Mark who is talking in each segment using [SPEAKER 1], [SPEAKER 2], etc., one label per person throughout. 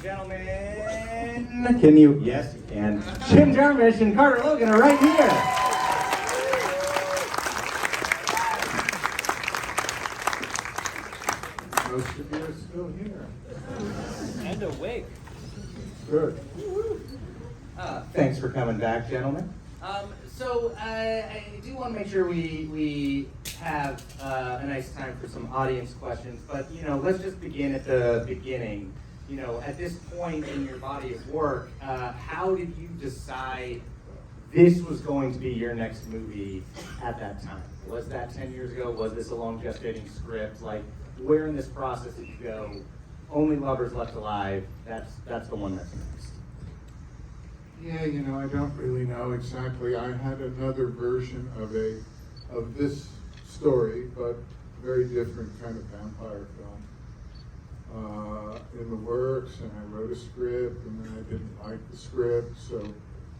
[SPEAKER 1] gentlemen, can you, yes, you can. Jim Jarmusch and Carter Logan are right here.
[SPEAKER 2] Most of you are still here.
[SPEAKER 3] And awake.
[SPEAKER 2] Good.
[SPEAKER 1] Thanks for coming back, gentlemen. So I do want to make sure we have a nice time for some audience questions, but let's just begin at the beginning. At this point in your body of work, how did you decide this was going to be your next movie at that time? Was that 10 years ago? Was this a long gestating script? Like, where in this process did you go, Only Lovers Left Alive, that's the one that's next?
[SPEAKER 2] Yeah, I don't really know exactly. I had another version of this story, but very different kind of vampire film in the works, and I wrote a script, and then I didn't like the script, so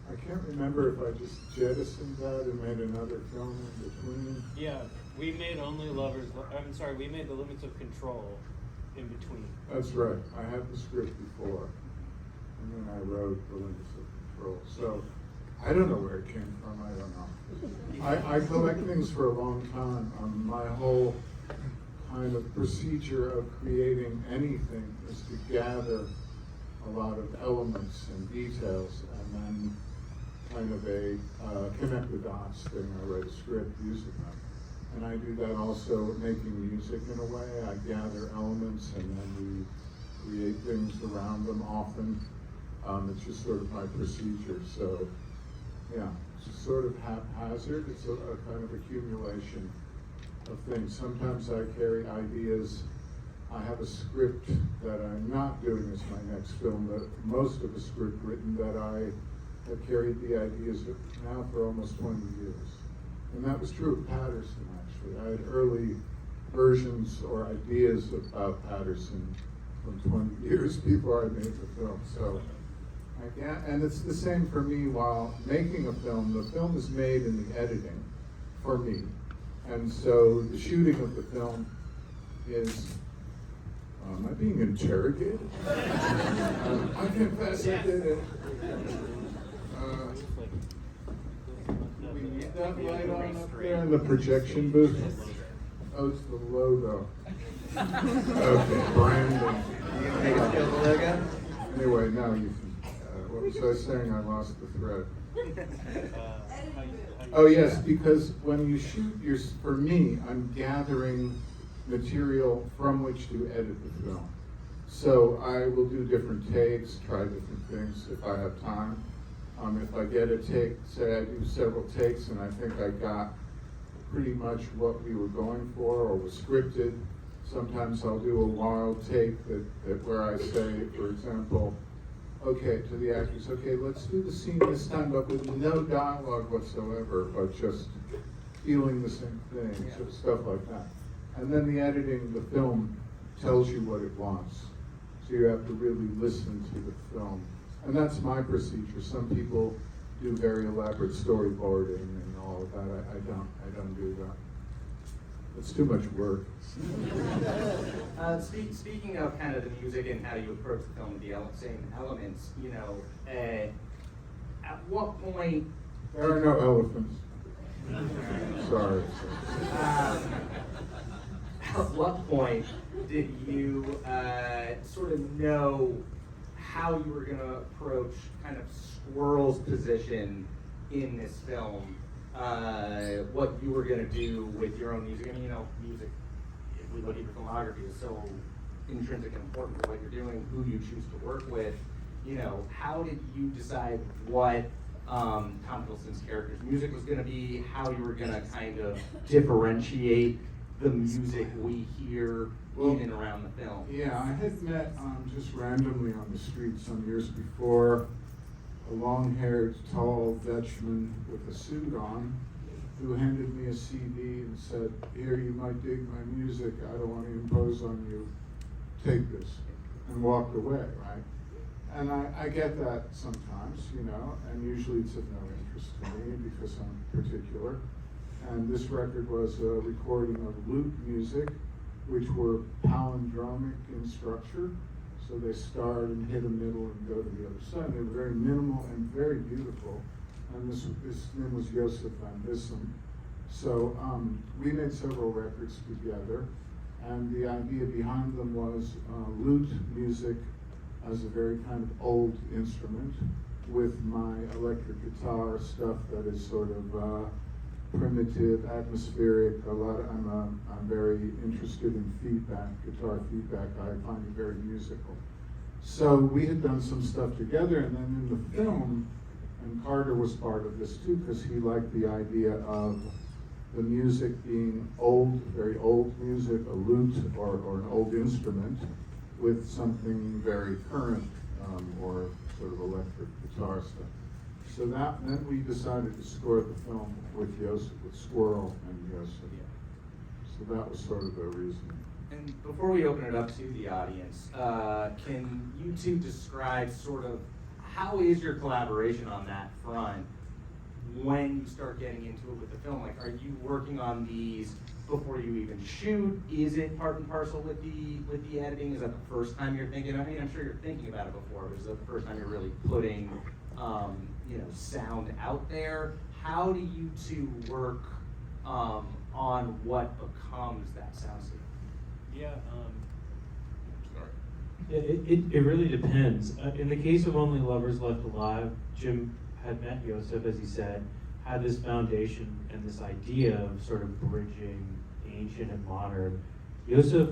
[SPEAKER 2] I can't remember if I just jettisoned that and made another film in between.
[SPEAKER 3] Yeah, we made we made The Limits of Control in between.
[SPEAKER 2] That's right. I had the script before, and then I wrote The Limits of Control. So I don't know where it came from. I don't know. I collect things for a long time. My whole kind of procedure of creating anything is to gather a lot of elements and details, and then kind of a connect the dots thing. I write a script using them. And I do that also making music in a way. I gather elements and then we create things around them often. It's just sort of my procedure. So yeah, it's just sort of haphazard. It's a kind of accumulation of things. Sometimes I carry ideas. I have a script that I'm not doing as my next film, that most of the script written that I have carried the ideas of now for almost 20 years. And that was true of Patterson, actually. I had early versions or ideas about Patterson from 20 years before I made the film. So, and it's the same for me while making a film. The film is made in the editing for me. And so the shooting of the film is, am I being interrogated? I confess I did it. We need that light on up there in the projection booth. Oh, it's the logo. Okay, branding.
[SPEAKER 1] Make us feel the logo?
[SPEAKER 2] Anyway, now you can. What was I saying? I lost the thread. Oh yes, because when you shoot, for me, I'm gathering material from which to edit the film. So I will do different takes, try different things if I have time. If I get a take, say I do several takes and I think I got pretty much what we were going for or was scripted, sometimes I'll do a wild take that where I say, for example, okay, to the actors, okay, let's do the scene this time, but with no dialogue whatsoever, but just feeling the same thing, so stuff like that. And then the editing, the film tells you what it wants. So you have to really listen to the film. And that's my procedure. Some people do very elaborate storyboarding and all of that. I don't do that. It's too much work.
[SPEAKER 1] Speaking of kind of the music and how you approach the film with the same elements, at what point...
[SPEAKER 2] There are no elephants. Sorry.
[SPEAKER 1] At what point did you sort of know how you were going to approach kind of Squirrel's position in this film? What you were going to do with your own music. I mean, music, if we look at your filmography, is so intrinsic and important to what you're doing, who you choose to work with. How did you decide what Tom Hiddleston's character's music was going to be, how you were going to kind of differentiate the music we hear in and around the film?
[SPEAKER 2] Yeah, I had met just randomly on the street some years before a long-haired, tall Dutchman with a suit on who handed me a CD and said, here, you might dig my music, I don't want to impose on you, take this, and walked away, right? And I get that sometimes, and usually it's of no interest to me because I'm particular. And this record was a recording of lute music, which were palindromic in structure. So they start and hit a middle and go to the other side. They were very minimal and very beautiful. And his name was Joseph Van Bissem. So we made several records together. And the idea behind them was lute music as a very kind of old instrument with my electric guitar stuff that is sort of primitive, atmospheric. I'm very interested in feedback, guitar feedback. I find it very musical. So we had done some stuff together, and then in the film, and Carter was part of this too, because he liked the idea of the music being old, very old music, a lute or an old instrument with something very current or sort of electric guitar stuff. So then we decided to score the film with Joseph, with Squirrel and Joseph. So that was sort of the reason.
[SPEAKER 1] And before we open it up to the audience, can you two describe sort of how is your collaboration on that front when you start getting into it with the film? Like, are you working on these before you even shoot? Is it part and parcel with the editing? Is that the first time you're thinking? I mean, I'm sure you're thinking about it before, but is that the first time you're really putting sound out there? How do you two work on what becomes that soundscape?
[SPEAKER 3] Yeah.
[SPEAKER 4] It really depends. In the case of Only Lovers Left Alive, Jim had met Joseph, as he said, had this foundation and this idea of sort of bridging ancient and modern. Joseph,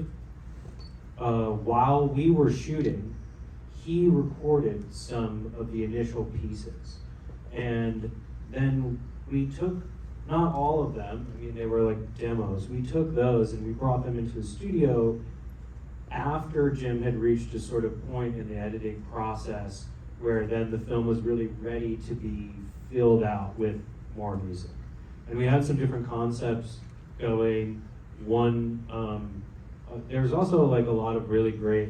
[SPEAKER 4] while we were shooting, he recorded some of the initial pieces. And then we took, not all of them, I mean, they were like demos. We took those and we brought them into the studio after Jim had reached a sort of point in the editing process where then the film was really ready to be filled out with more music. And we had some different concepts going. One, there's also like a lot of really great,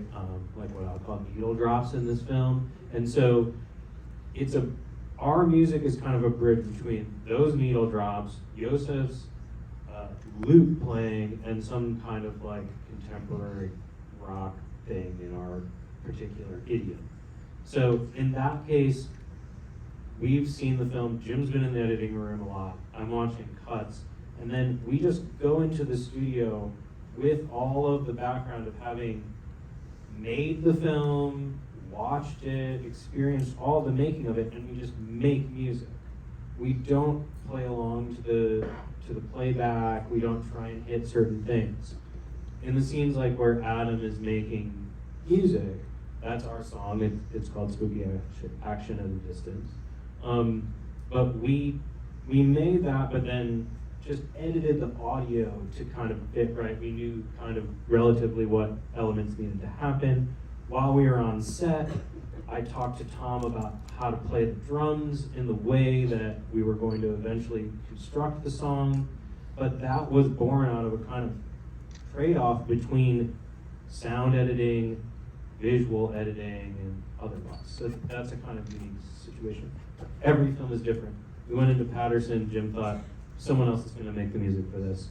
[SPEAKER 4] like what I'll call needle drops in this film. And so our music is kind of a bridge between those needle drops, Joseph's lute playing, and some kind of like contemporary rock thing in our particular idiom. So in that case, we've seen the film, Jim's been in the editing room a lot, I'm watching cuts, and then we just go into the studio with all of the background of having made the film, watched it, experienced all the making of it, and we just make music. We don't play along to the playback, we don't try and hit certain things. In the scenes like where Adam is making music, that's our song. It's called Spooky Action at a Distance. But we made that, but then just edited the audio to kind of fit right. We knew kind of relatively what elements needed to happen. While we were on set, I talked to Tom about how to play the drums in the way that we were going to eventually construct the song. But that was born out of a kind of trade-off between sound editing, visual editing, and otherwise. So that's a kind of unique situation. Every film is different. We went into Patterson, Jim thought, someone else is going to make the music for this.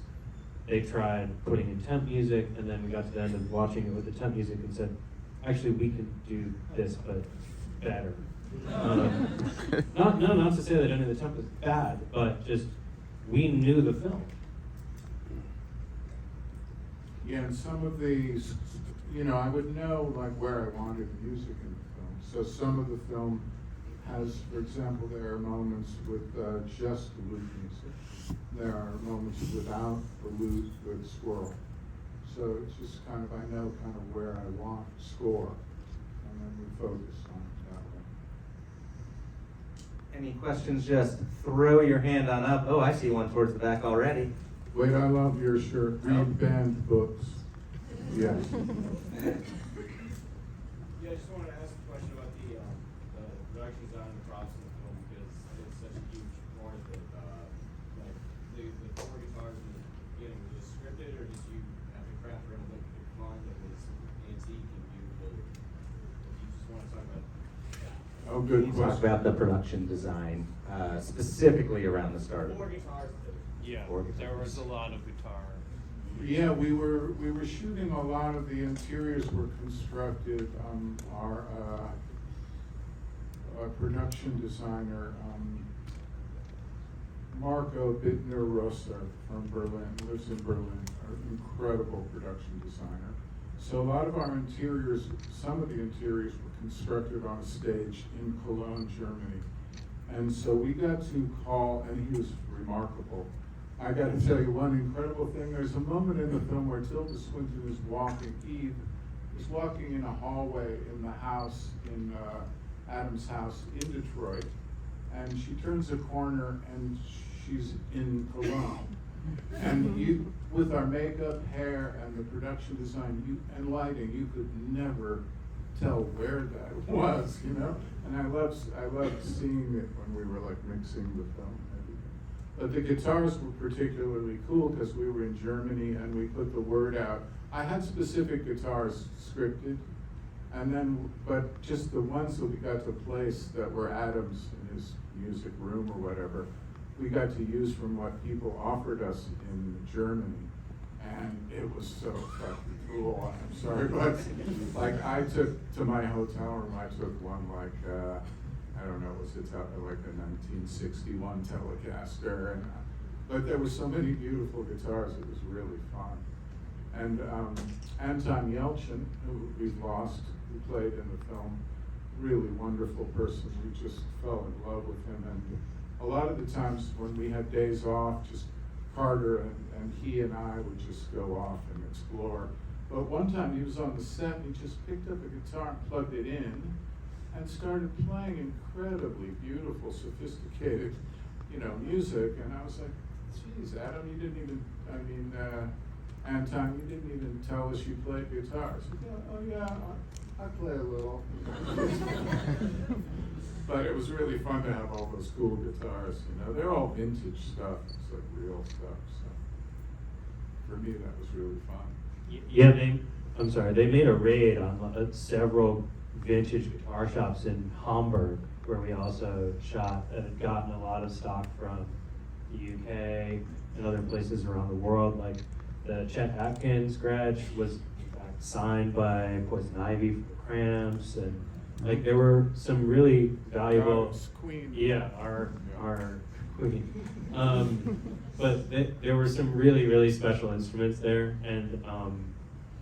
[SPEAKER 4] They tried putting in temp music, and then we got to the end of watching it with the temp music and said, actually, we can do this, but better. Not to say that any of the temp was bad, but just, we knew the film.
[SPEAKER 2] Yeah, and some of these, I would know like where I wanted music in the film. So some of the film has, for example, there are moments with just the lute music. There are moments without the lute with Squirrel. So it's just kind of, I know kind of where I want to score, and then we focus on it that way.
[SPEAKER 1] Any questions, just throw your hand on up. Oh, I see one towards the back already.
[SPEAKER 2] Wait, I love your shirt. Read banned books. Yes.
[SPEAKER 5] Yeah, I just wanted to ask a question about the production design and the props in the film because it's such a huge part of it. Like the four guitars in the beginning, was it scripted or did you have to craft around like a line that was antique and beautiful? If you just want to talk about that.
[SPEAKER 2] Oh, good
[SPEAKER 1] Can you talk
[SPEAKER 2] question.
[SPEAKER 1] about the production design, specifically around the start?
[SPEAKER 5] Four guitars.
[SPEAKER 3] Yeah,
[SPEAKER 1] Or guitars.
[SPEAKER 3] there was a lot of guitar.
[SPEAKER 2] Yeah, we were shooting a lot of the interiors were constructed. Our production designer, Marco Bittner-Rosa from Berlin, lives in Berlin, an incredible production designer. So a lot of our interiors, some of the interiors were constructed on a stage in Cologne, Germany. And so we got to call, and he was remarkable. I got to tell you one incredible thing. There's a moment in the film where Tilda Swinton is walking, Eve is walking in a hallway in the house, in Adam's house in Detroit, and she turns a corner and she's in Cologne. And you, with our makeup, hair, and the production design and lighting, you could never tell where that was, you know? And I loved seeing it when we were like mixing the film and everything. But the guitars were particularly cool because we were in Germany and we put the word out. I had specific guitars scripted, and then, but just the ones that we got to place that were Adam's in his music room or whatever, we got to use from what people offered us in Germany. And it was so fucking cool. I'm sorry, but like I took to my hotel room, I took one like, I don't know, was it like a 1961 Telecaster? And, but there were so many beautiful guitars, it was really fun. And Anton Yelchin, who we've lost, who played in the film, really wonderful person. We just fell in love with him. And a lot of the times when we had days off, just Carter and he and I would just go off and explore. But one time he was on the set and he just picked up a guitar and plugged it in and started playing incredibly beautiful, sophisticated, you know, music. And I was like, geez, Adam, you didn't even, Anton, you didn't even tell us you played guitar. I said, yeah, oh yeah, I play a little. But it was really fun to have all those cool guitars, you know. They're all vintage stuff. It's like real stuff. So for me, that was really fun.
[SPEAKER 4] Yeah, they made a raid on several vintage guitar shops in Hamburg, where we also shot and had gotten a lot of stock from the UK and other places around the world. Like the Chet Atkins scratch was in fact signed by Poison Ivy for the Cramps, and like there were some really valuable,
[SPEAKER 2] Queen.
[SPEAKER 4] Yeah, our Queen. But there were some really special instruments there, and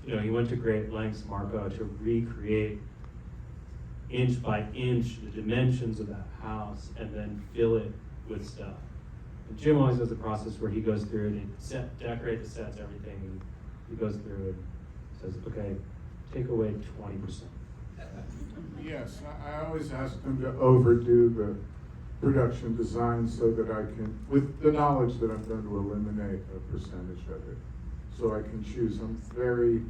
[SPEAKER 4] you know, he went to great lengths, Marco, to recreate inch by inch the dimensions of that house and then fill it with stuff. And Jim always does a process where he goes through and decorate the sets, everything, and he goes through and says, okay, take away 20%.
[SPEAKER 2] Yes, I always ask them to overdo the production design so that I can, with the knowledge that I'm going to eliminate a percentage of it, so I can choose. I'm very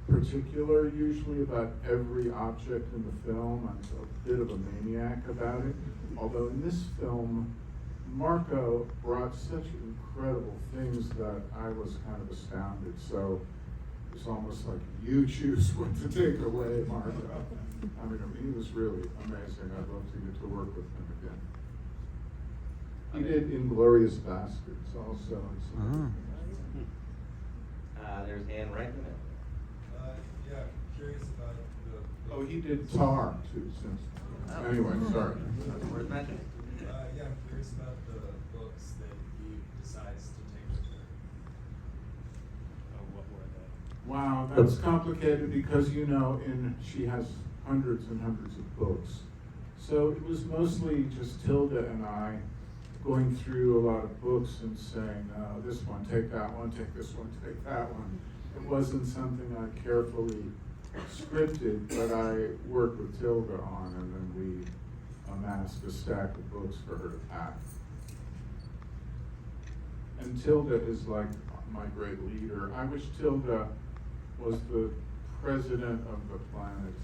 [SPEAKER 2] particular usually about every object in the film. I'm a bit of a maniac about it. Although in this film, Marco brought such incredible things that I was kind of astounded. So it's almost like you choose what to take away, Marco. I mean, he was really amazing. I'd love to get to work with him again. He did Inglourious Bastards also.
[SPEAKER 1] There's Ann right in the middle.
[SPEAKER 5] Yeah, curious about the.
[SPEAKER 2] Oh, he did Tar too. Since anyway, sorry.
[SPEAKER 1] Where's Magic?
[SPEAKER 5] Yeah, I'm curious about the books that he decides to take with her.
[SPEAKER 3] Oh, what were they?
[SPEAKER 2] Wow, that's complicated because you know, she has hundreds and hundreds of books. So it was mostly just Tilda and I going through a lot of books and saying, this one, take that one, take this one, take that one. It wasn't something I carefully scripted, but I worked with Tilda on, and then we amassed a stack of books for her to pack. And Tilda is like my great leader. I wish Tilda was the president of the planet.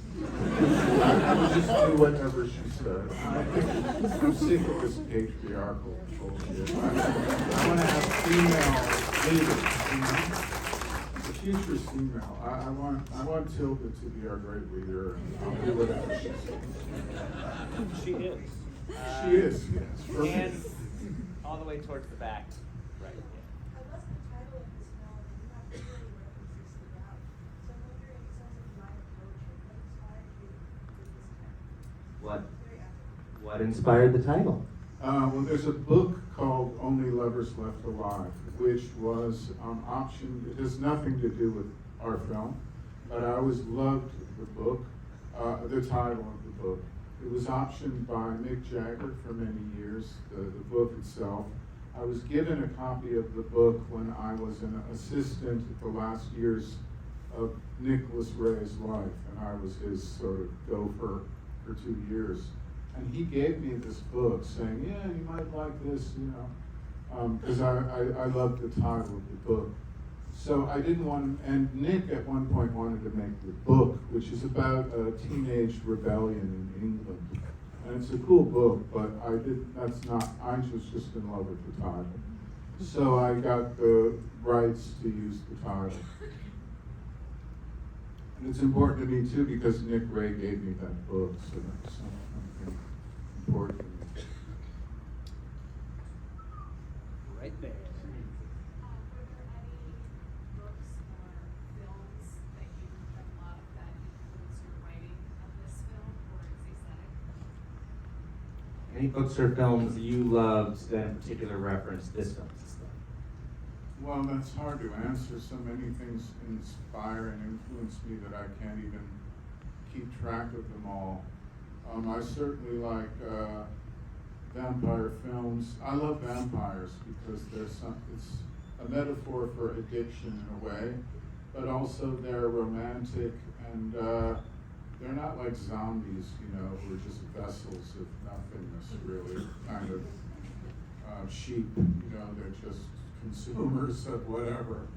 [SPEAKER 2] I would just do whatever she said. I'm sick of this patriarchal bullshit. I want to have female leaders. You know? The future's female. I want Tilda to be our great leader, and I'll do whatever she says.
[SPEAKER 3] She is.
[SPEAKER 2] She is, yes. For me.
[SPEAKER 1] And all the way towards the back. Right.
[SPEAKER 6] I love the title of this film. You have to
[SPEAKER 1] What inspired the title?
[SPEAKER 2] Well, there's a book called Only Lovers Left Alive, which was optioned. It has nothing to do with our film, but I always loved the book, the title of the book. It was optioned by Mick Jagger for many years, the book itself. I was given a copy of the book when I was an assistant at the last years of Nicholas Ray's life, and I was his sort of gopher for 2 years. And he gave me this book saying, yeah, you might like this, you know, because I loved the title of the book. So I didn't want, and Nick at one point wanted to make the book, which is about a teenage rebellion in England. And it's a cool book, but I was just in love with the title. So I got the rights to use the title. And it's important to me too because Nick Ray gave me that book, so that's something important to me.
[SPEAKER 1] Right there.
[SPEAKER 6] Were there any books or films that you have loved that influenced your writing of this film or its aesthetic?
[SPEAKER 1] Any books or films you loved that in particular reference this film's aesthetic?
[SPEAKER 2] Well, that's hard to answer. So many things inspire and influence me that I can't even keep track of them all. I certainly like vampire films. I love vampires because it's a metaphor for addiction in a way, but also they're romantic and they're not like zombies, you know, who are just vessels of nothingness, really, kind of sheep, you know, they're just consumers of whatever.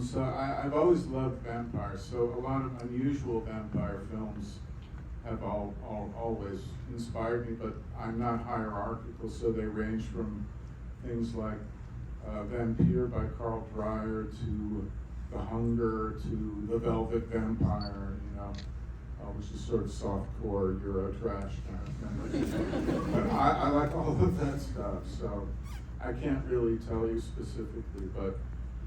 [SPEAKER 2] So I've always loved vampires, so a lot of unusual vampire films have always inspired me, but I'm not hierarchical, so they range from things like Vampire by Carl Dreyer to The Hunger to The Velvet Vampire, you know, which is sort of softcore Euro trash kind of thing. But I like all of that stuff, so I can't really tell you specifically, but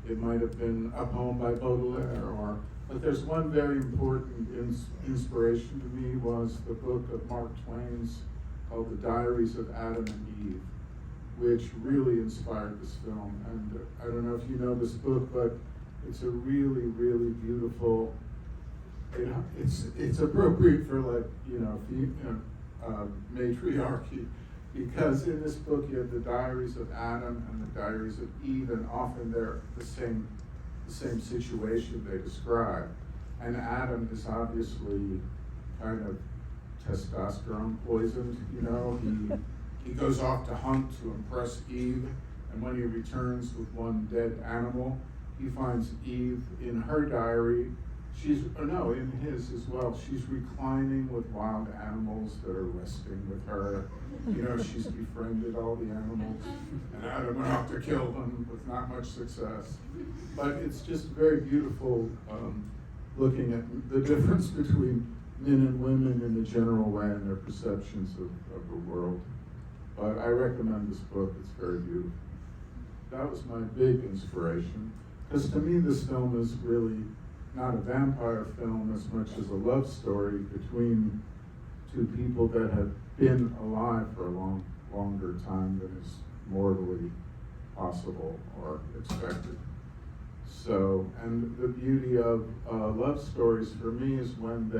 [SPEAKER 2] it might have been a poem by Baudelaire, but there's one very important inspiration to me was the book of Mark Twain's called The Diaries of Adam and Eve, which really inspired this film. And I don't know if you know this book, but it's a really, really beautiful, it's appropriate for like, you know, matriarchy. Because in this book you have the diaries of Adam and the diaries of Eve, and often they're the same situation they describe. And Adam is obviously kind of testosterone poisoned, you know. He goes off to hunt to impress Eve, and when he returns with one dead animal, he finds Eve in her diary. In his as well, she's reclining with wild animals that are resting with her. You know, she's befriended all the animals, and Adam went off to kill them with not much success. But it's just very beautiful looking at the difference between men and women in a general way and their perceptions of the world. But I recommend this book, it's very beautiful. That was my big inspiration, because to me this film is really not a vampire film as much as a love story between two people that have been alive for a longer time than is mortally possible or expected. So, and the beauty of love stories for me is when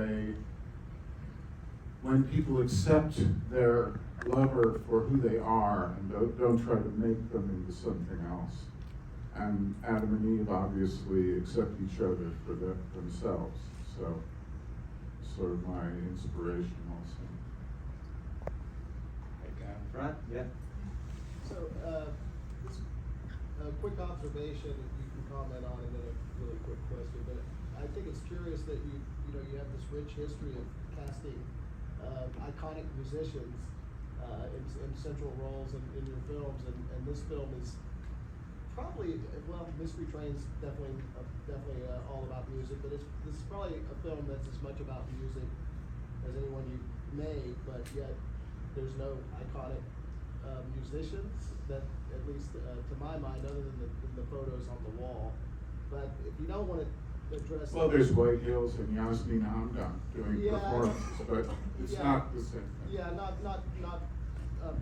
[SPEAKER 2] people accept their lover for who they are and don't try to make them into something else. And Adam and Eve obviously accept each other for themselves. So, sort of my inspiration also.
[SPEAKER 1] Right down front, yeah.
[SPEAKER 7] So, just a quick observation that you can comment on, and then a really quick question. But I think it's curious that you have this rich history of casting iconic musicians in central roles in your films, and this film is probably, well, Mystery Train's definitely all about music, but this is probably a film that's as much about music as anyone you made, but yet there's no iconic musicians that, at least to my mind, other than the photos on the wall. But if you don't want to address.
[SPEAKER 2] Well, there's White Hills and Yasmin Hamdan doing
[SPEAKER 7] Yeah.
[SPEAKER 2] performances, but it's
[SPEAKER 7] Yeah.
[SPEAKER 2] not the same thing.
[SPEAKER 7] Yeah, not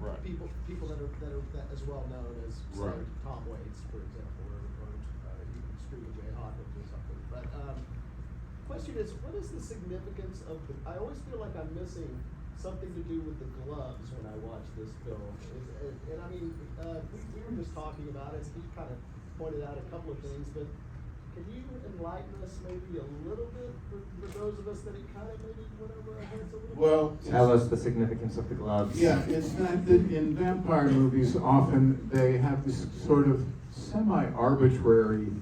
[SPEAKER 2] Right.
[SPEAKER 7] people that as well known as say,
[SPEAKER 2] Right.
[SPEAKER 7] Tom Waits, for example, or even Screaming Jay Hawkins or something. But question is, what is the significance of the? I always feel like I'm missing something to do with the gloves when I watch this film. And I mean, we were just talking about it. He kind of pointed out a couple of things, but can you enlighten us maybe a little bit for those of us that it kind of maybe went over our heads a little bit?
[SPEAKER 2] Well,
[SPEAKER 1] Tell us the significance of the gloves.
[SPEAKER 2] yeah, it's not that in vampire movies often they have this sort of semi-arbitrary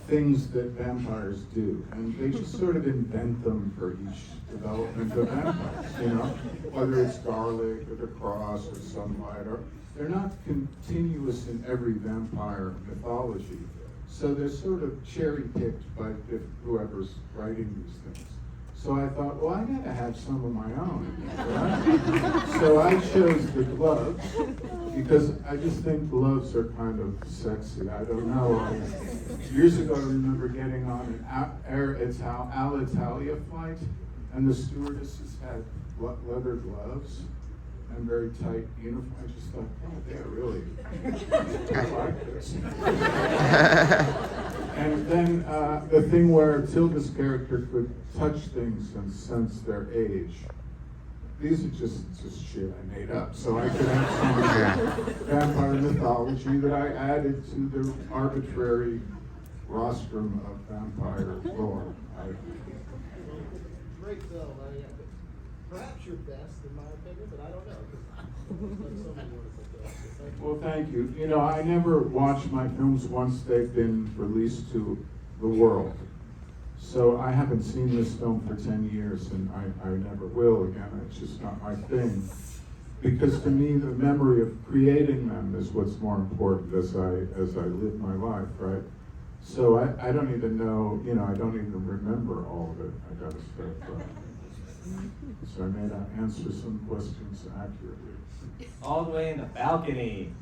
[SPEAKER 2] things that vampires do, and they just sort of invent them for each development of vampires, you know? Whether it's garlic or the cross or sunlight, or they're not continuous in every vampire mythology. So they're sort of cherry-picked by whoever's writing these things. So I thought, well, I gotta have some of my own, right? So I chose the gloves, because I just think gloves are kind of sexy. I don't know. Years ago, I remember getting on an Alitalia flight, and the stewardesses had leather gloves and very tight uniform. I just thought, oh, they're really I like this. And then the thing where Tilda's character could touch things and sense their age. These are just shit I made up, so I could have some vampire mythology that I added to the arbitrary rostrum of vampire lore.
[SPEAKER 7] Great film. Perhaps your best, in my opinion, but I don't know. 'Cause there's so many wonderful films. So thank you.
[SPEAKER 2] Well, thank you. You know, I never watch my films once they've been released to the world. So I haven't seen this film for 10 years, and I never will again. It's just not my thing. Because to me, the memory of creating them is what's more important as I live my life, right? So I don't even know, you know, I don't even remember all of it, I gotta say. So I may not answer some questions accurately.
[SPEAKER 1] All the way in the balcony.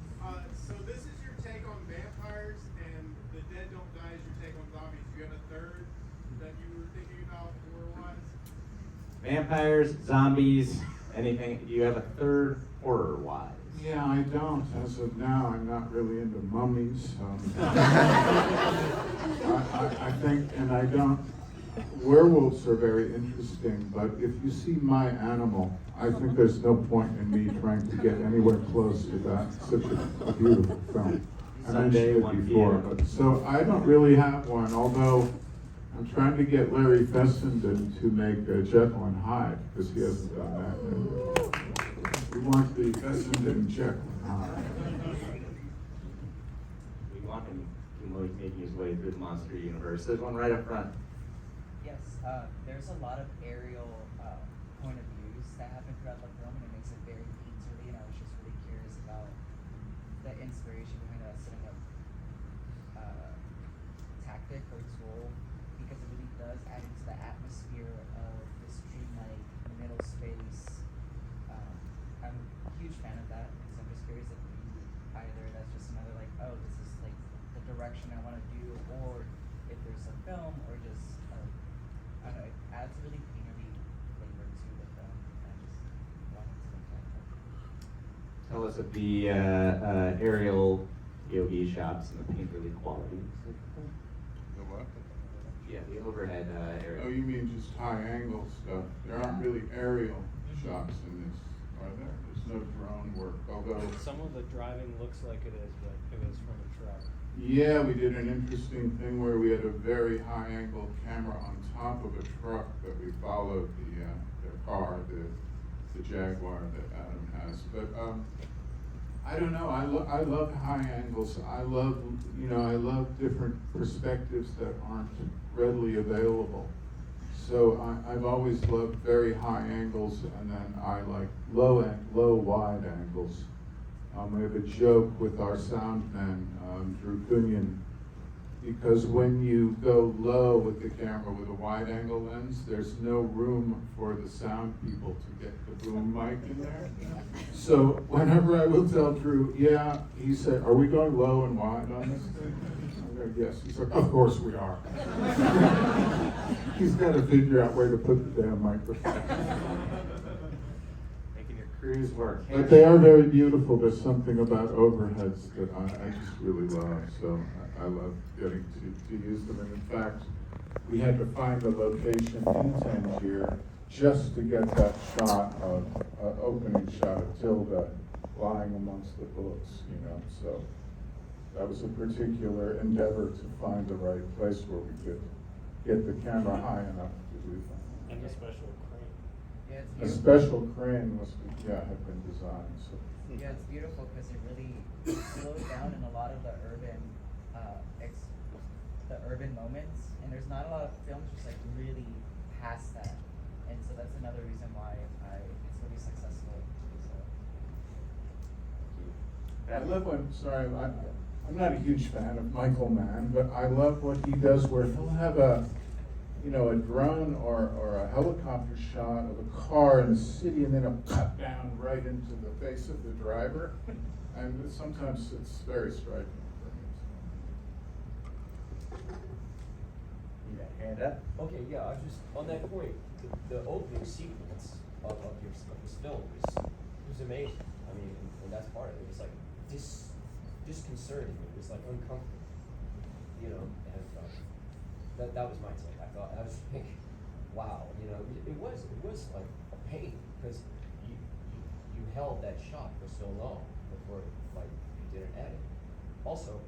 [SPEAKER 5] So this is your take on vampires, and The Dead Don't Die is your take on zombies. Do you have a third that you were thinking about horror-wise?
[SPEAKER 1] Vampires, zombies, anything. You have a third horror-wise.
[SPEAKER 2] Yeah, I don't. As of now, I'm not really into mummies. I think, and I don't. Werewolves are very interesting, but if you see My Animal, I think there's no point in me trying to get anywhere close to that. Such a beautiful film. I
[SPEAKER 1] Sunday,
[SPEAKER 2] mentioned
[SPEAKER 1] 1
[SPEAKER 2] it before,
[SPEAKER 1] p.m.
[SPEAKER 2] but so I don't really have one. Although I'm trying to get Larry Fessenden to make Jekyll and Hyde because he hasn't done that. We want the Fessenden Jekyll and Hyde.
[SPEAKER 1] We want him making his way through the monster universe. There's one right up front.
[SPEAKER 8] Yes, there's a lot of aerial point of views that happen throughout the film, and it makes it very painterly. And I was just really curious about the inspiration behind a cinema tactic or tool, because it really does add into the atmosphere of this dreamlike middle space. I'm a huge fan of that, and so I'm just curious if you either that's just another like, oh, this is like the direction I want to do, or if there's a film or just I don't know, it adds a really painterly flavor to the film. I just wanted to look at that.
[SPEAKER 1] Tell us of the aerial POV shots and the painterly qualities.
[SPEAKER 2] The what?
[SPEAKER 1] Yeah, the overhead aerial.
[SPEAKER 2] Oh, you mean just high angle stuff? There aren't really aerial shots in this, are there? There's no drone work, although.
[SPEAKER 3] Some of the driving looks like it is, but it was from a truck.
[SPEAKER 2] Yeah, we did an interesting thing where we had a very high angle camera on top of a truck that we followed the car, the Jaguar that Adam has. But I don't know. I love high angles. I love different perspectives that aren't readily available. So I've always loved very high angles, and then I like low wide angles. We have a joke with our sound man, Drew Cunyon, because when you go low with the camera with a wide angle lens, there's no room for the sound people to get the boom mic in there. So whenever I will tell Drew, yeah, he said, are we going low and wide on this thing? Yes, he's like, of course we are. He's got to figure out where to put the damn microphone.
[SPEAKER 4] Making your crews work.
[SPEAKER 2] But they are very beautiful. There's something about overheads that I just really love. So I love getting to use them. And in fact, we had to find a location in Tangier just to get that shot of opening shot of Tilda lying amongst the books, you know. So that was a particular endeavor to find the right place where we could get the camera high enough to do that.
[SPEAKER 3] And a special crane.
[SPEAKER 8] Yeah, it's
[SPEAKER 2] A
[SPEAKER 8] beautiful.
[SPEAKER 2] special crane was, had been designed, so.
[SPEAKER 8] Yeah, it's beautiful because it really slowed down in a lot of the urban moments, and there's not a lot of films just like really past that, and so that's another reason why it's really successful. So.
[SPEAKER 2] I love when, sorry, I'm not a huge fan of Michael Mann, but I love what he does where he'll have a drone or a helicopter shot of a car in a city, and then it'll cut down right into the face of the driver, and sometimes it's very striking for me.
[SPEAKER 9] You got a hand up? Okay, yeah, I was just, on that point, the opening sequence of this film was amazing. I mean, and that's part of it. It was like disconcerting. It was like uncomfortable, you know, and that was my take. I was thinking, wow, you know, it was like a pain because you held that shot for so long before like you did an edit. Also,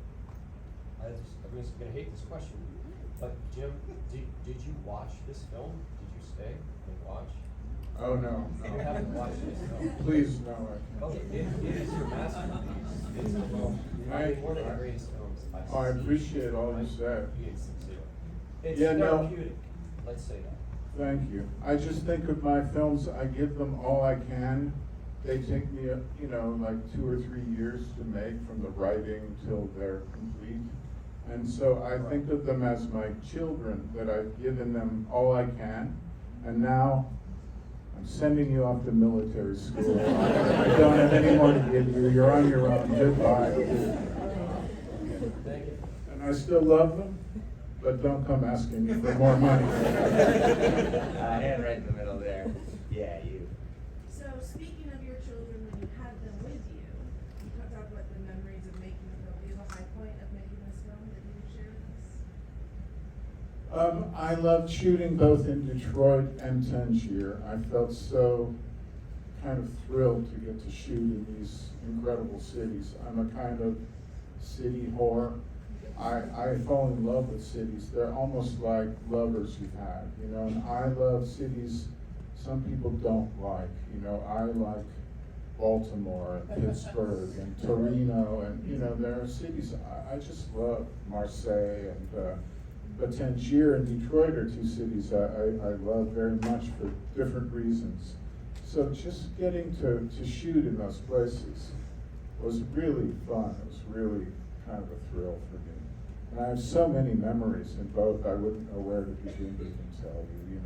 [SPEAKER 9] everyone's gonna hate this question, but Jim, did you watch this film? Did you stay and watch?
[SPEAKER 2] Oh, no.
[SPEAKER 9] You haven't watched this film.
[SPEAKER 2] Please, no, I can't.
[SPEAKER 9] Okay, it is your masterpiece. It's one of the greatest films I've seen.
[SPEAKER 2] I appreciate all you said.
[SPEAKER 9] It's
[SPEAKER 2] Yeah, no.
[SPEAKER 9] therapeutic, let's say that.
[SPEAKER 2] Thank you. I just think of my films, I give them all I can. They take me, like 2 or 3 years to make from the writing till they're complete. And so I think of them as my children, that I've given them all I can. And now I'm sending you off to military school. I don't have any more to give you. You're on your own. Goodbye.
[SPEAKER 9] Thank you.
[SPEAKER 2] And I still love them, but don't come asking me for more money.
[SPEAKER 1] Hand right in the middle there. Yeah, you.
[SPEAKER 6] So speaking of your children, when you had them with you, you talked about the memories of making the film. Do you have a high point of making this film that you would share with us?
[SPEAKER 2] I loved shooting both in Detroit and Tangier. I felt so kind of thrilled to get to shoot in these incredible cities. I'm a kind of city whore. I fall in love with cities. They're almost like lovers you've had, and I love cities some people don't like. I like Baltimore and Pittsburgh and Torino, and there are cities I just love. Marseille and but Tangier and Detroit are two cities I love very much for different reasons. So just getting to shoot in those places was really fun. It was really kind of a thrill for me. And I have so many memories in both, I wouldn't know where to begin to even tell you,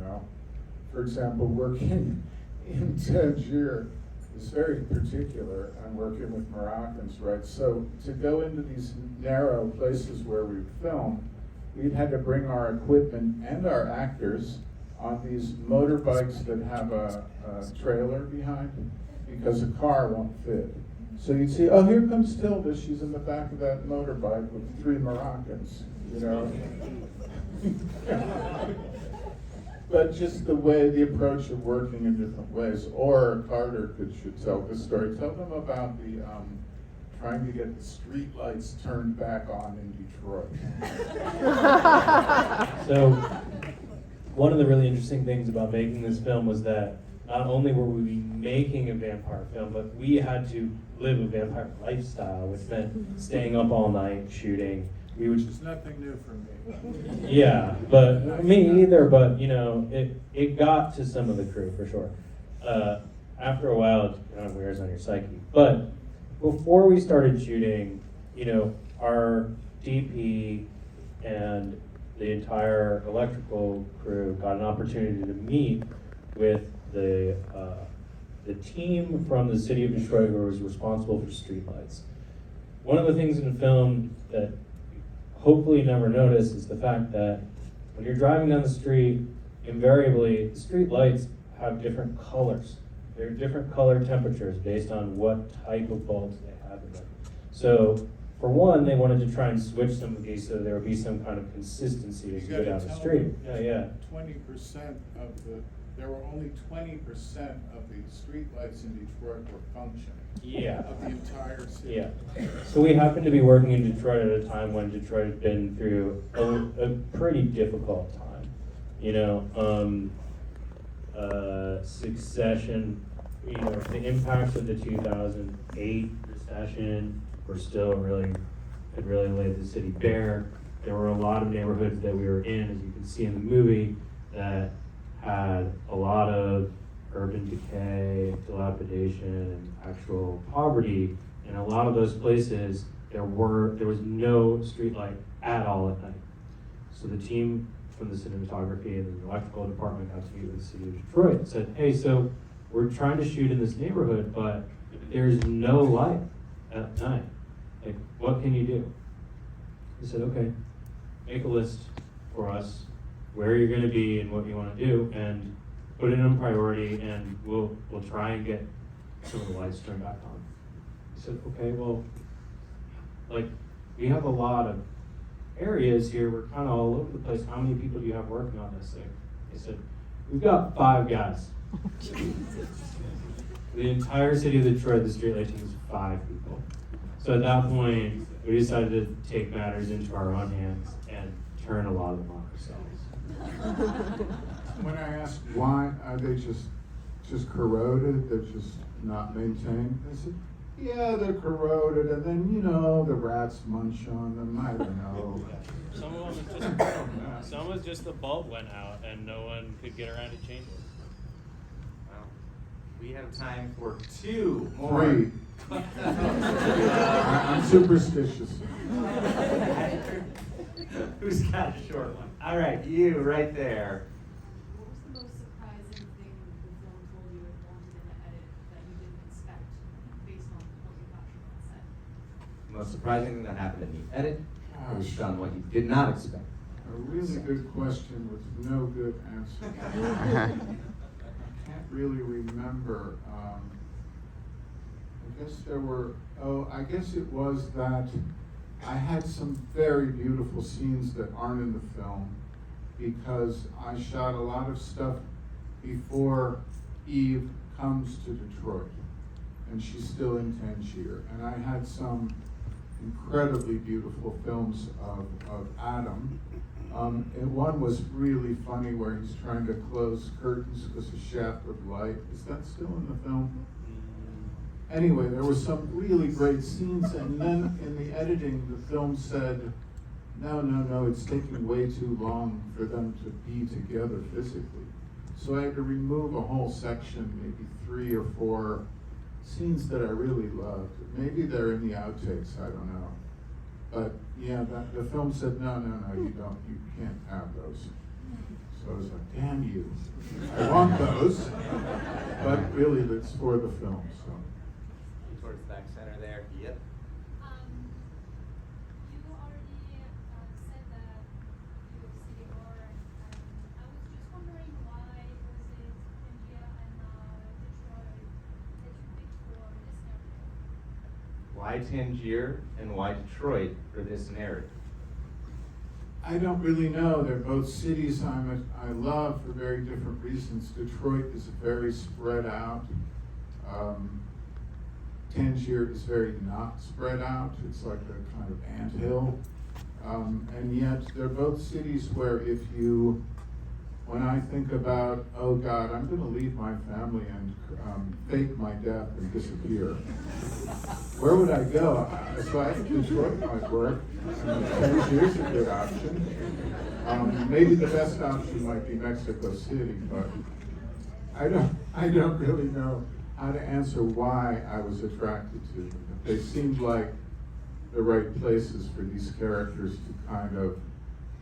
[SPEAKER 2] For example, working in Tangier is very particular. I'm working with Moroccans, right? So to go into these narrow places where we film, we'd had to bring our equipment and our actors on these motorbikes that have a trailer behind because a car won't fit. So you'd see, oh, here comes Tilda. She's in the back of that motorbike with 3 Moroccans, But just the way, the approach of working in different ways. Or Carter should tell this story. Tell them about the trying to get the street lights turned back on in Detroit.
[SPEAKER 4] So, one of the really interesting things about making this film was that not only were we making a vampire film, but we had to live a vampire lifestyle, which meant staying up all night shooting. We would
[SPEAKER 2] It's nothing new for me.
[SPEAKER 4] yeah, but me either. But it got to some of the crew for sure. After a while, it kind of wears on your psyche. But before we started shooting, our DP and the entire electrical crew got an opportunity to meet with the team from the city of Detroit who was responsible for streetlights. One of the things in the film that hopefully never notice is the fact that when you're driving down the street, invariably, the street lights have different colors. They're different color temperatures based on what type of bulbs they have in them. So, for one, they wanted to try and switch some of these so there would be some kind of consistency as you go down the street. Yeah.
[SPEAKER 2] 20% of there were only 20% of the streetlights in Detroit were functioning.
[SPEAKER 4] Yeah.
[SPEAKER 2] Of the entire city.
[SPEAKER 4] Yeah. So we happened to be working in Detroit at a time when Detroit had been through a pretty difficult time. You know, succession, you know, the impacts of the 2008 recession were still had really laid the city bare. There were a lot of neighborhoods that we were in, as you can see in the movie, that had a lot of urban decay, dilapidation, and actual poverty. In a lot of those places, there was no streetlight at all at night. So the team from the cinematography and the electrical department got to meet with the city of Detroit and said, hey, so we're trying to shoot in this neighborhood, but there's no light at night. Like, what can you do? He said, okay, make a list for us where you're gonna be and what you wanna do, and put it in priority, and we'll try and get some of the lights turned back on. He said, okay, well, like, we have a lot of areas here, we're kind of all over the place. How many people do you have working on this thing? He said, we've got 5 guys. The entire city of Detroit, the streetlight team is 5 people. So at that point, we decided to take matters into our own hands and turn a lot of them on ourselves.
[SPEAKER 2] When I asked why, are they just corroded, they're just not maintained? They said, yeah, they're corroded, and then, you know, the rats munch on them, I don't know.
[SPEAKER 3] Some of them was some was just the bulb went out and no one could get around to change it.
[SPEAKER 1] Well, we have time for 2 more.
[SPEAKER 2] 3. I'm superstitious.
[SPEAKER 1] Who's got a short one? All right, you right there.
[SPEAKER 6] What was the most surprising thing the film told you it wanted in the edit that you didn't expect based on what you thought you had said?
[SPEAKER 1] Most surprising thing that happened in the edit, based on what you did not expect.
[SPEAKER 2] A really good question with no good answer. I can't really remember. I guess it was that I had some very beautiful scenes that aren't in the film because I shot a lot of stuff before Eve comes to Detroit, and she's still in Tangier. And I had some incredibly beautiful films of Adam. And one was really funny where he's trying to close curtains with a shaft of light. Is that still in the film? Anyway, there were some really great scenes, and then in the editing, the film said, no, it's taking way too long for them to be together physically. So I had to remove a whole section, maybe 3 or 4 scenes that I really loved. Maybe they're in the outtakes, I don't know. But yeah, the film said, no, you can't have those. So I was like, damn you, I want those, but really it's for the film, so.
[SPEAKER 1] Towards the back center there. Yep.
[SPEAKER 6] You already said that New York City horror, and I was just wondering why was it India and Detroit that you picked for this narrative?
[SPEAKER 1] Why Tangier and why Detroit for this narrative?
[SPEAKER 2] I don't really know. They're both cities I love for very different reasons. Detroit is very spread out. Tangier is very not spread out. It's like a kind of anthill. And yet they're both cities where when I think about, oh God, I'm going to leave my family and fake my death and disappear, where would I go? So I think Detroit might work. Tangier's a good option. Maybe the best option might be Mexico City, but I don't really know how to answer why I was attracted to them. They seemed like the right places for these characters to kind of,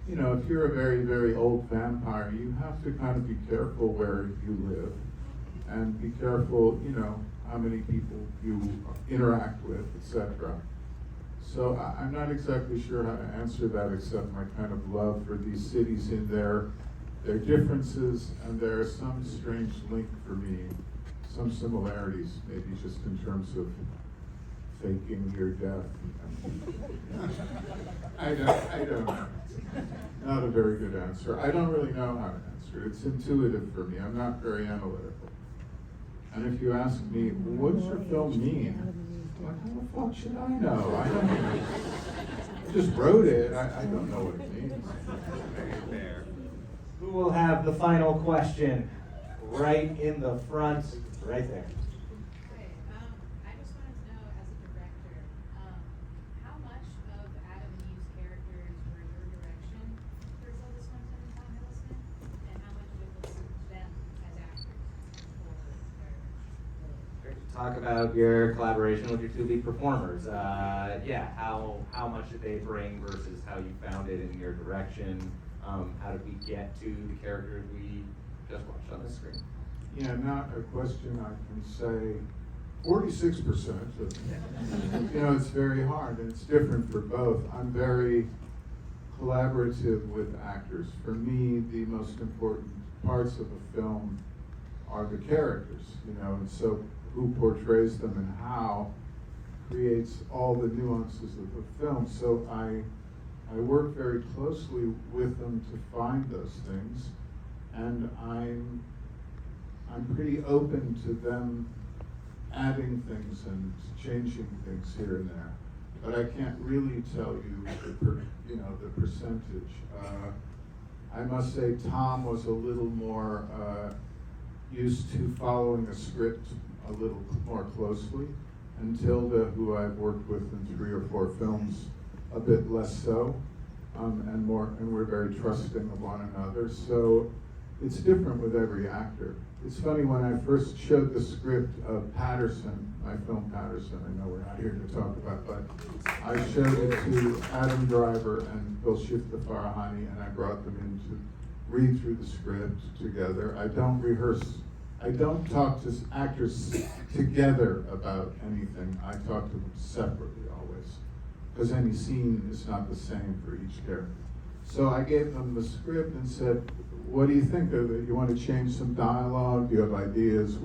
[SPEAKER 2] you know, if you're a very, very old vampire, you have to kind of be careful where you live and be careful, you know, how many people you interact with, etc. So I'm not exactly sure how to answer that, except my kind of love for these cities in their differences, and there is some strange link for me, some similarities, maybe just in terms of faking your death. I don't know. Not a very good answer. I don't really know how to answer it. It's intuitive for me. I'm not very analytical. And if you ask me, what does your film mean? I'm like, how the fuck should I know? I don't know. I just wrote it. I don't know what it means.
[SPEAKER 1] There. Who will have the final question? Right in the front, right there.
[SPEAKER 10] Hi, I just wanted to know, as a director, how much of Adam and Eve's characters were your direction for Tilda Swinton and Tom Hiddleston, and how much of it was them as actors for their?
[SPEAKER 1] Talk about your collaboration with your two lead performers. Yeah, how much did they bring versus how you found it in your direction? How did we get to the characters we just watched on the screen?
[SPEAKER 2] Yeah, not a question I can say 46%. You know, it's very hard, and it's different for both. I'm very collaborative with actors. For me, the most important parts of a film are the characters, you know, and so who portrays them and how creates all the nuances of the film. So I work very closely with them to find those things, and I'm pretty open to them adding things and changing things here and there, but I can't really tell you the percentage. I must say Tom was a little more used to following a script a little more closely, and Tilda, who I've worked with in 3 or 4 films, a bit less so, and we're very trusting of one another. So it's different with every actor. It's funny, when I first showed the script of Patterson, my film Patterson, I know we're not here to talk about, but I showed it to Adam Driver and Bill Farahani, and I brought them in to read through the script together. I don't rehearse. I don't talk to actors together about anything. I talk to them separately always, because any scene is not the same for each character. So I gave them the script and said, what do you think of it? You want to change some dialogue? Do you have ideas?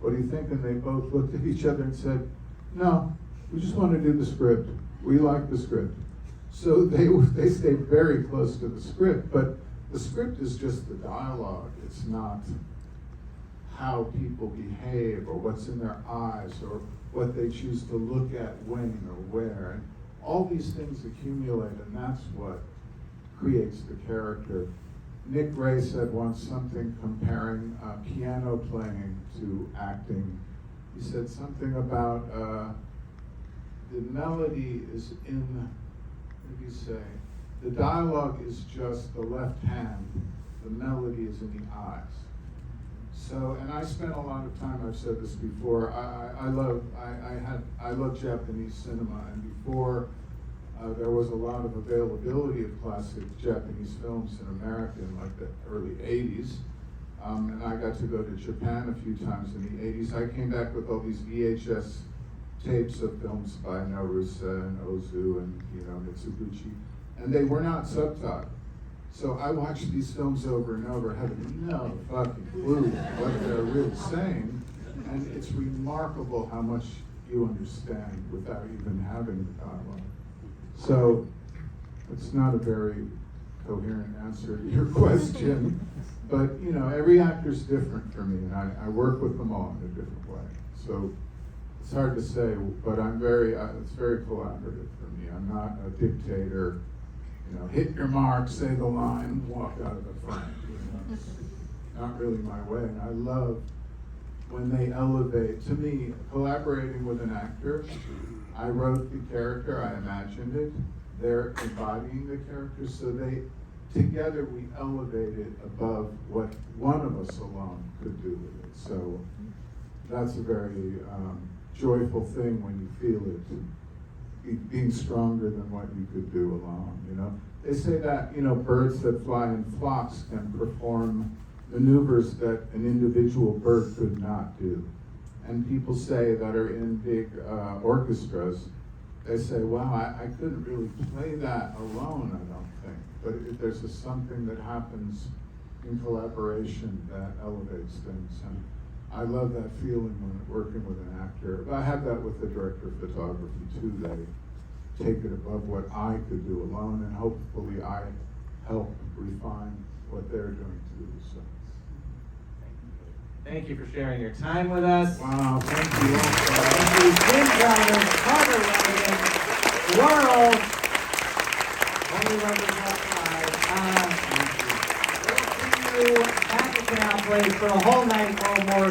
[SPEAKER 2] What do you think? And they both looked at each other and said, no, we just want to do the script. We like the script. So they stayed very close to the script, but the script is just the dialogue. It's not how people behave or what's in their eyes or what they choose to look at when or where. And all these things accumulate, and that's what creates the character. Nick Ray said once something comparing piano playing to acting. He said something about the melody is in, what did he say? The dialogue is just the left hand, the melody is in the eyes. So, and I spent a lot of time, I've said this before, I love Japanese cinema, and before there was a lot of availability of classic Japanese films in America in like the early 80s. And I got to go to Japan a few times in the 80s. I came back with all these VHS tapes of films by Norusa and Ozu and Mitsuguchi, and they were not subtitled. So I watched these films over and over, having no fucking clue what they're really saying, and it's remarkable how much you understand without even having the dialogue. So it's not a very coherent answer to your question, but every actor's different for me, and I work with them all in a different way. So it's hard to say, but it's very collaborative for me. I'm not a dictator, hit your mark, say the line, walk out of the frame. It's not really my way, and I love when they elevate. To me, collaborating with an actor, I wrote the character, I imagined it, they're embodying the character, so together we elevate it above what one of us alone could do with it. So that's a very joyful thing when you feel it, being stronger than what you could do alone, They say that, birds that fly in flocks can perform maneuvers that an individual bird could not do. And people say that are in big orchestras they say, wow, I couldn't really play that alone, I don't think. But there's just something that happens in collaboration that elevates things. And I love that feeling when working with an actor. I have that with the director of photography too. They take it above what I could do alone, and hopefully I help refine what they're doing too. So.
[SPEAKER 1] Thank you for sharing your time with us.
[SPEAKER 2] Wow, thank you all.
[SPEAKER 1] Thank you, Jim Jarmusch, Carter Logan, World. Only Lovers Left Alive. We'll see you at the Canal Place for a whole night or more.